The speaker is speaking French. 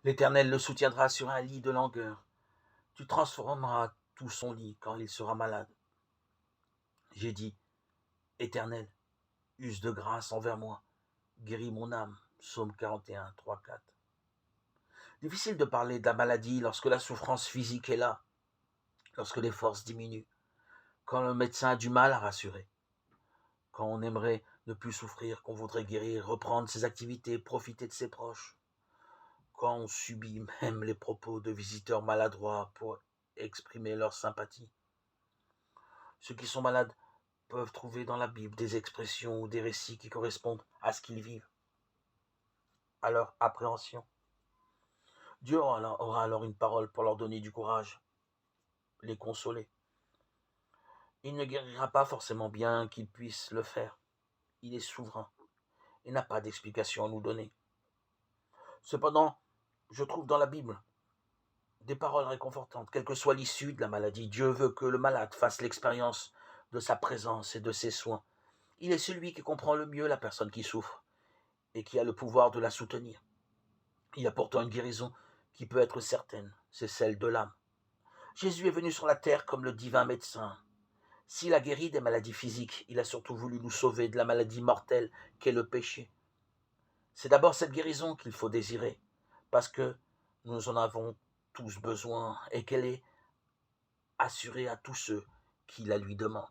L'Éternel le soutiendra sur un lit de langueur. Tu transformeras tout son lit quand il sera malade. J'ai dit, Éternel, use de grâce envers moi. Guéris mon âme. Psaume 41, 3, 4. Difficile de parler de la maladie lorsque la souffrance physique est là, lorsque les forces diminuent, quand le médecin a du mal à rassurer, quand on aimerait ne plus souffrir, qu'on voudrait guérir, reprendre ses activités, profiter de ses proches, quand on subit même les propos de visiteurs maladroits pour exprimer leur sympathie. Ceux qui sont malades peuvent trouver dans la Bible des expressions ou des récits qui correspondent à ce qu'ils vivent, à leur appréhension. Dieu aura alors une parole pour leur donner du courage, les consoler. Il ne guérira pas forcément bien qu'il puisse le faire. Il est souverain et n'a pas d'explication à nous donner. Cependant, je trouve dans la Bible des paroles réconfortantes, quelle que soit l'issue de la maladie. Dieu veut que le malade fasse l'expérience de sa présence et de ses soins. Il est celui qui comprend le mieux la personne qui souffre et qui a le pouvoir de la soutenir. Il y a pourtant une guérison qui peut être certaine, c'est celle de l'âme. Jésus est venu sur la terre comme le divin médecin. S'il a guéri des maladies physiques, il a surtout voulu nous sauver de la maladie mortelle qu'est le péché. C'est d'abord cette guérison qu'il faut désirer, parce que nous en avons tous besoin et qu'elle est assurée à tous ceux qui la lui demandent.